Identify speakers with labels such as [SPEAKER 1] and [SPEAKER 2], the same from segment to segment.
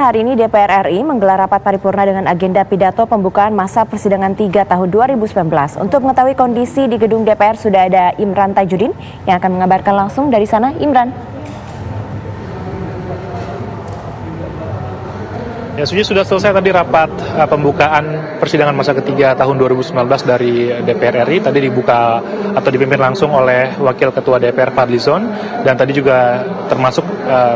[SPEAKER 1] Hari ini DPR RI menggelar rapat paripurna dengan agenda pidato pembukaan masa persidangan 3 tahun 2019. Untuk mengetahui kondisi di gedung DPR sudah ada Imran Tajudin yang akan mengabarkan langsung dari sana. Imran.
[SPEAKER 2] Ya, sudah selesai tadi rapat pembukaan persidangan masa ketiga tahun 2019 dari DPR RI. Tadi dibuka atau dipimpin langsung oleh Wakil Ketua DPR Fadlizon, dan tadi juga termasuk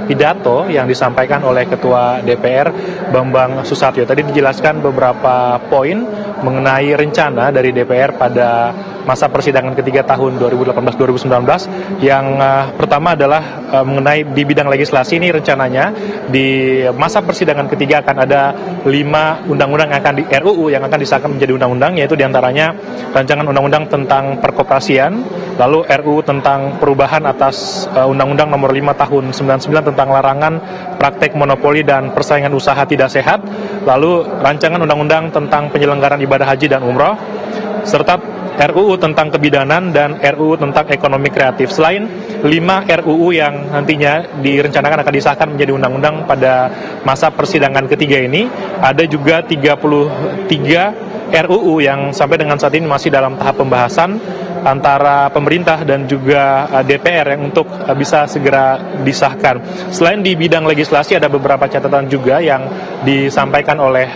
[SPEAKER 2] pidato yang disampaikan oleh Ketua DPR Bambang Susatyo. Tadi dijelaskan beberapa poin mengenai rencana dari DPR pada masa persidangan ketiga tahun 2018-2019. Yang pertama adalah mengenai di bidang legislasi. Ini rencananya di masa persidangan ketiga akan ada 5 undang-undang yang akan RUU yang akan disahkan menjadi undang-undang, yaitu diantaranya rancangan undang-undang tentang perkoperasian, lalu RUU tentang perubahan atas Undang-Undang Nomor 5 Tahun 99 tentang larangan praktek monopoli dan persaingan usaha tidak sehat, lalu rancangan undang-undang tentang penyelenggaraan ibadah haji dan umroh, serta RUU tentang kebidanan dan RUU tentang ekonomi kreatif. Selain 5 RUU yang nantinya direncanakan akan disahkan menjadi undang-undang pada masa persidangan ketiga ini, ada juga 33 RUU yang sampai dengan saat ini masih dalam tahap pembahasan antara pemerintah dan juga DPR yang untuk bisa segera disahkan. Selain di bidang legislasi, ada beberapa catatan juga yang disampaikan oleh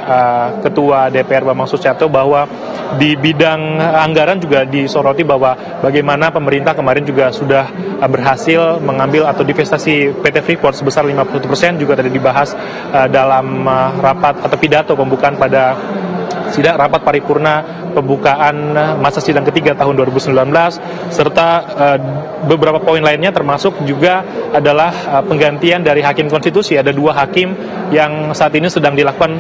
[SPEAKER 2] Ketua DPR Bambang Susatyo, bahwa di bidang anggaran juga disoroti bahwa bagaimana pemerintah kemarin juga sudah berhasil mengambil atau divestasi PT Freeport sebesar 50%, juga tadi dibahas dalam rapat atau pidato pembukaan pada rapat paripurna pembukaan masa sidang ketiga tahun 2019, serta beberapa poin lainnya termasuk juga adalah penggantian dari hakim konstitusi. Ada 2 hakim yang saat ini sedang dilakukan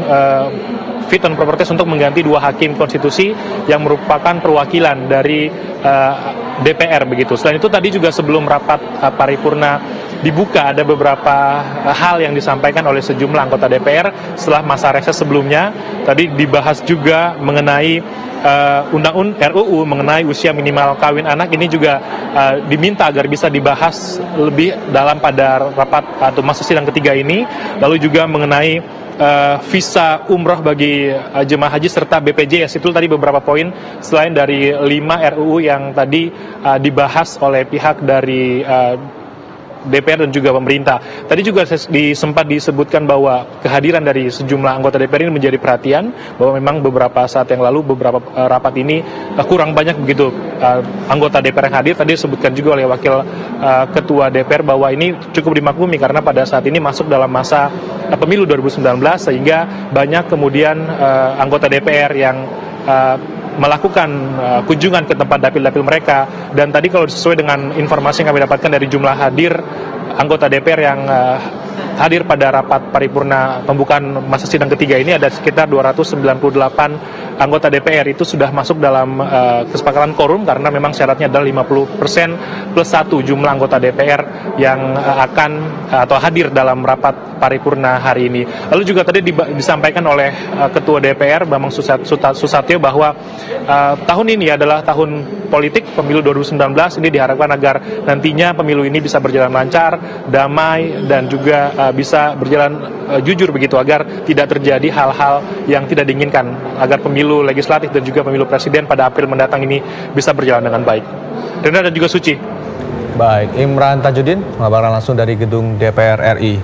[SPEAKER 2] fit and proper test untuk mengganti 2 hakim konstitusi yang merupakan perwakilan dari DPR begitu. Selain itu tadi juga sebelum rapat paripurna dibuka, ada beberapa hal yang disampaikan oleh sejumlah anggota DPR setelah masa reses sebelumnya. Tadi dibahas juga mengenai RUU mengenai usia minimal kawin anak. Ini juga diminta agar bisa dibahas lebih dalam pada rapat atau masa sidang ketiga ini. Lalu juga mengenai visa umroh bagi jemaah haji serta BPJS. Itu tadi beberapa poin selain dari 5 RUU yang tadi dibahas oleh pihak dari DPR dan juga pemerintah. Tadi juga sempat disebutkan bahwa kehadiran dari sejumlah anggota DPR ini menjadi perhatian, bahwa memang beberapa saat yang lalu beberapa rapat ini kurang banyak begitu anggota DPR yang hadir. Tadi disebutkan juga oleh Wakil Ketua DPR bahwa ini cukup dimaklumi karena pada saat ini masuk dalam masa pemilu 2019, sehingga banyak kemudian anggota DPR yang melakukan kunjungan ke tempat dapil-dapil mereka. Dan tadi kalau sesuai dengan informasi yang kami dapatkan dari jumlah hadir anggota DPR yang hadir pada rapat paripurna pembukaan masa sidang ketiga ini, ada sekitar 298 anggota DPR. Itu sudah masuk dalam kesepakatan quorum karena memang syaratnya adalah 50% plus 1 jumlah anggota DPR yang akan atau hadir dalam rapat paripurna hari ini. Lalu juga tadi disampaikan oleh Ketua DPR Bambang Susatyo bahwa tahun ini adalah tahun politik, pemilu 2019. Ini diharapkan agar nantinya pemilu ini bisa berjalan lancar, damai, dan juga bisa berjalan jujur begitu, agar tidak terjadi hal-hal yang tidak diinginkan, agar pemilu legislatif dan juga pemilu presiden pada April mendatang ini bisa berjalan dengan baik. Rena dan juga Suci.
[SPEAKER 3] Baik, Imran Tajudin mengabarkan langsung dari gedung DPR RI.